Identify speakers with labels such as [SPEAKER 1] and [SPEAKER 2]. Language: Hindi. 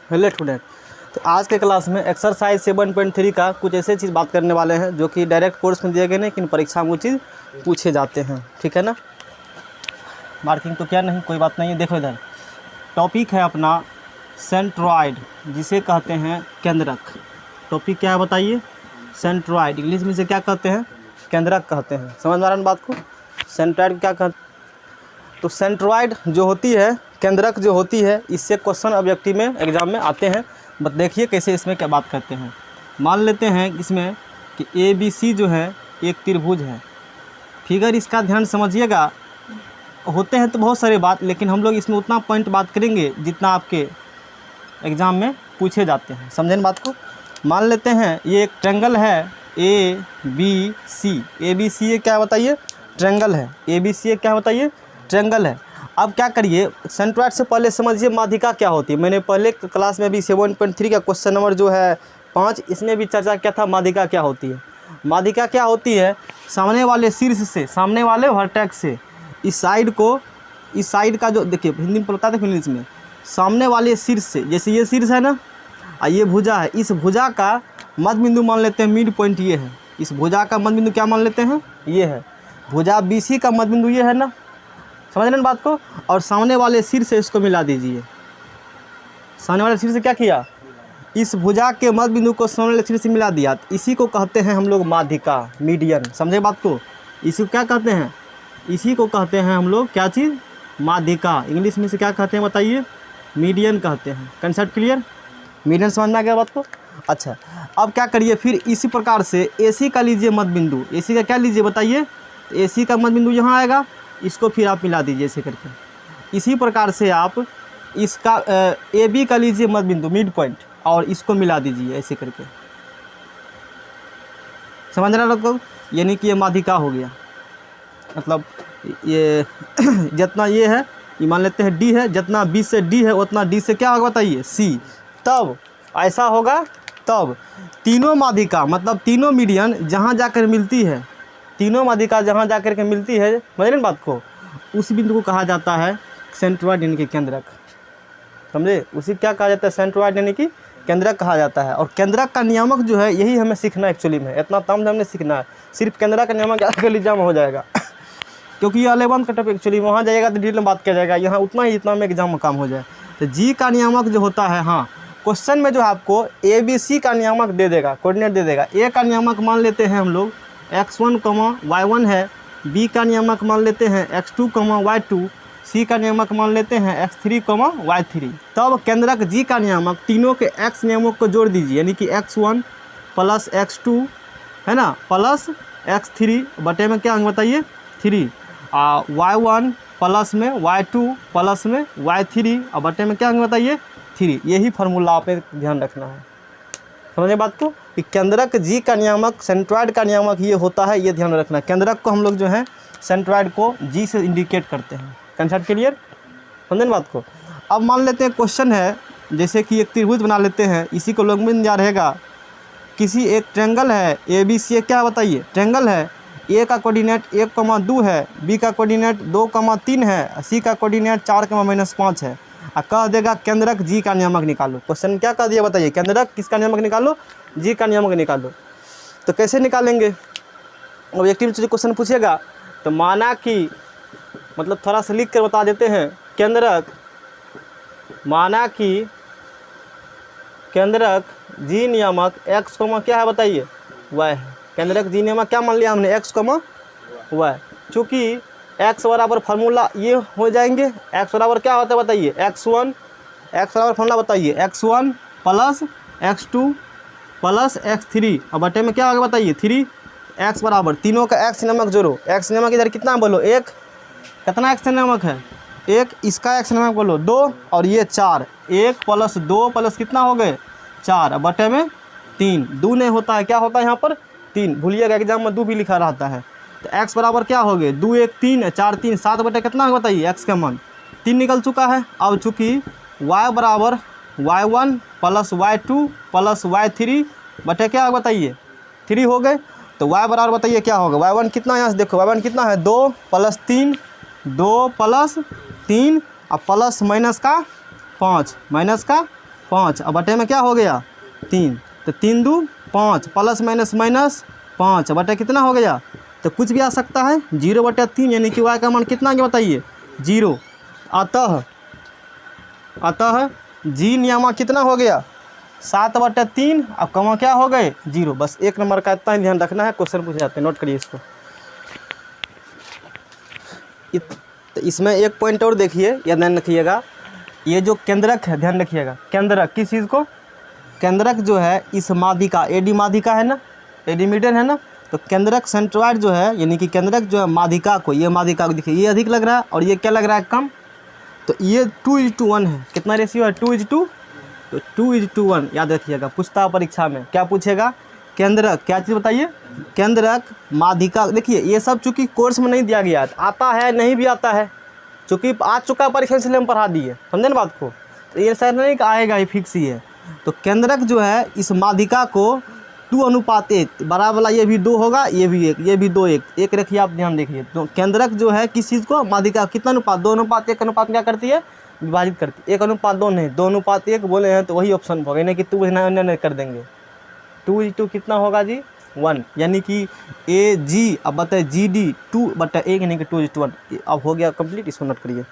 [SPEAKER 1] हेलो स्टूडेंट, तो आज के क्लास में एक्सरसाइज 7.3 का कुछ ऐसे चीज़ बात करने वाले हैं जो कि डायरेक्ट कोर्स में दिए गए नहीं, लेकिन परीक्षा में वो चीज़ पूछे जाते हैं। ठीक है ना। मार्किंग तो क्या नहीं, कोई बात नहीं है। देखो इधर टॉपिक है अपना सेंट्रॉइड, जिसे कहते हैं केंद्रक। टॉपिक क्या है बताइए? सेंट्रॉइड। इंग्लिश में से क्या कहते हैं? केंद्रक कहते हैं। समझ में आ रहा है बात को? सेंट्रॉइड क्या कहते? तो सेंट्रॉइड जो होती है, केंद्रक जो होती है, इससे क्वेश्चन ऑब्जेक्टिव में एग्जाम में आते हैं। बट देखिए कैसे इसमें क्या बात करते हैं। मान लेते हैं इसमें कि ABC जो है एक त्रिभुज है। फिगर इसका ध्यान समझिएगा। होते हैं तो बहुत सारे बात, लेकिन हम लोग इसमें उतना पॉइंट बात करेंगे जितना आपके एग्ज़ाम में पूछे जाते हैं। समझें बात को? मान लेते हैं ये एक ट्रायंगल है ABC। ABC ये क्या बताइए? ट्रायंगल है। ABC ये क्या बताइए? ट्रायंगल है। अब क्या करिए, सेंट्रॉइड से पहले समझिए माध्यिका क्या होती है। मैंने पहले क्लास में भी 7.3 का क्वेश्चन नंबर जो है 5, इसमें भी चर्चा किया था माध्यिका क्या होती है। माध्यिका क्या होती है? सामने वाले शीर्ष से, सामने वाले वर्टेक्स से इस साइड को, इस साइड का जो देखिए हिंदी में बताते हैं इंग्लिश में, सामने वाले शीर्ष से, जैसे ये शीर्ष है ना, ये भुजा है, इस भुजा का मध्य बिंदु मान लेते हैं मिड पॉइंट ये है। इस भुजा का मध्य बिंदु क्या मान लेते हैं? ये है। भुजा BC का मध्य बिंदु ये है ना, समझ रहे हैं बात को? और सामने वाले सिर से इसको मिला दीजिए। सामने वाले सिर से क्या किया? इस भुजा के मध्य बिंदु को सामने वाले सिर से मिला दिया। तो इसी को कहते हैं हम लोग माध्यिका, मीडियन। समझे बात को? इसी को क्या कहते हैं? इसी को कहते हैं हम लोग क्या चीज़? माध्यिका। इंग्लिश में से क्या कहते हैं बताइए? मीडियन कहते हैं। Concept clear? मीडियन समझ में आ गया बात को? अच्छा, अब क्या करिए फिर इसी प्रकार से AC का लीजिए मध्य बिंदु। AC का क्या लीजिए बताइए? तो AC का मध्य बिंदु यहाँ आएगा, इसको फिर आप मिला दीजिए ऐसे करके। इसी प्रकार से आप इसका AB का लीजिए मध्य बिंदु मिड पॉइंट, और इसको मिला दीजिए ऐसे करके। समझ रहे हैं लोग? यानी कि ये माध्यिका हो गया। मतलब ये जितना ये है, ये मान लेते हैं D है, जितना B से D है उतना D से क्या होगा बताइए? C। तब ऐसा होगा, तब तीनों माध्यिका मतलब तीनों मीडियन जहाँ जाकर मिलती है, तीनों माध्यिका जहाँ जाकर के मिलती है, समझ रहे बात को, उस बिंदु को कहा जाता है सेंट्रॉइड यानी कि केंद्रक। समझे? उसी क्या कहा जाता है? सेंट्रॉइड यानी कि केंद्रक कहा जाता है। और केंद्रक का नियामक जो है यही हमें सीखना एक्चुअली में, इतना तम हमने सीखना है। सिर्फ केंद्रक का नियामक आजकल एग्जाम हो जाएगा क्योंकि ये 11th का टॉपिक एक्चुअली, वहाँ जाएगा तो डिटेल में बात किया जाएगा, यहाँ उतना ही जितना में एग्जाम में काम हो जाए। तो G का नियामक जो होता है, हाँ क्वेश्चन में जो है आपको ABC का नियामक दे देगा, कोऑर्डिनेट दे देगा। A का नियामक मान लेते हैं हम लोग x1, y1 है। B का नियामक मान लेते हैं x2, y2। C का नियामक मान लेते हैं x3, y3। तब केंद्रक G का नियामक तीनों के x नियामक को जोड़ दीजिए, यानी कि x1 प्लस x2 है ना, प्लस x3 बटे में क्या होंगे बताइए? 3। y1 प्लस में y2 प्लस में y3 और बटे में क्या होंगे बताइए? 3। यही फार्मूला आपने ध्यान रखना है। समझे बात को? कि केंद्रक G का नियामक, सेंट्रॉइड का नियामक ये होता है, ये ध्यान रखना। केंद्रक को हम लोग जो है सेंट्रॉइड को G से इंडिकेट करते हैं। Concept clear? समझे बात को? अब मान लेते हैं क्वेश्चन है, जैसे कि एक त्रिभुज बना लेते हैं, इसी को लोग में जा रहेगा। किसी एक ट्रायंगल है ABC, क्या बताइए? ट्रायंगल है। A का कोऑर्डिनेट 1,2 है, B का कोऑर्डिनेट 2,3 है, C का कोऑर्डिनेट 4,-5 है। कह देगा केंद्रक G का नियामक निकालो। क्वेश्चन क्या कह दिया बताइए? केंद्रक किसका नियामक निकालो? G का नियामक निकालो। तो कैसे निकालेंगे? ऑब्जेक्टिव से क्वेश्चन पूछेगा तो माना कि, मतलब थोड़ा सा लिख कर बता देते हैं। केंद्रक, माना कि केंद्रक G नियामक x, क्या है बताइए? y है। केंद्रक G नियामक क्या मान लिया हमने? x, y। चूँकि x बराबर फार्मूला ये हो जाएंगे। x बराबर क्या होता है बताइए? x1, x बराबर फार्मूला बताइए? x1 plus x2 plus x3 और बटे में क्या होगा बताइए? 3। x बराबर तीनों का x नियामक जोड़ो। x नियामक इधर कितना बोलो? 1। कितना x नियामक है? 1। इसका x नियामक बोलो 2 और ये 4। 1 प्लस 2 प्लस कितना हो गए? 4 बटे में 3। 2 नहीं होता है, क्या होता है यहाँ पर? 3। भूलिएगा एग्जाम में 2 भी लिखा रहता है। तो x बराबर क्या हो गए? 2 1 3 4 3 7 बटे कितना बताइए? x का मान 3 निकल चुका है। अब चूँकि y बराबर y1 plus y2 plus y3 बटे क्या बताइए? 3 हो गए। तो y बराबर बताइए क्या होगा? y1 कितना, यहाँ से देखो y1 कितना है? 2 प्लस 3, 2 प्लस 3 और प्लस माइनस का 5, माइनस का 5, अब बटे में क्या हो गया 3, तो 3 2 5 प्लस माइनस माइनस 5 बटे कितना हो गया, तो कुछ भी आ सकता है 0/3, यानी कि y का मान कितना आ गया बताइए 0। अतः जी नियामक कितना हो गया 7/3, अब कमा क्या हो गए 0। बस एक नंबर का इतना ही ध्यान रखना है, क्वेश्चन पूछ जाते हैं, नोट करिए इसको। तो इसमें एक पॉइंट और देखिए, या ध्यान रखिएगा, ये जो केंद्रक है ध्यान रखिएगा, केंद्रक किस चीज़ को, केंद्रक जो है इस माध्यिका एडी माध्यिका है ना, एडी मीडियन है ना, तो केंद्रक सेंट्रॉइड जो है यानी कि केंद्रक जो है माध्यिका को, ये माध्यिका को देखिए ये अधिक लग रहा है और ये क्या लग रहा है कम, तो ये 2:1 है, कितना रेशियो है 2:2, तो 2:1 याद रखिएगा। पूछता परीक्षा में क्या पूछेगा, केंद्रक क्या चीज़ बताइए, केंद्रक माध्यिका। देखिए ये सब चूँकि कोर्स में नहीं दिया गया, आता है नहीं भी आता है, चूँकि आ चुका परीक्षा इसलिए हम पढ़ा दिए, समझे ना बात को, तो ये शायद नहीं आएगा, ही फिक्स ही है। तो केंद्रक जो है इस माध्यिका को 2:1 बराबर वाला, ये भी 2 होगा, ये भी 1, ये भी 2 1 रखिए, आप ध्यान देखिए। तो केंद्रक जो है किस चीज़ को, माध्यिका कितना अनुपात 2:1 अनुपात क्या करती है, विभाजित करती है। 1:2 नहीं 2:1 बोले हैं तो वही ऑप्शन होगा, नहीं कि 2 नहीं कर देंगे। 2:2 कितना होगा जी 1, यानी कि ए जी अब बताए जी डी 2/1 यानी कि 2:1। अब हो गया कंप्लीट, इसको नोट करिए।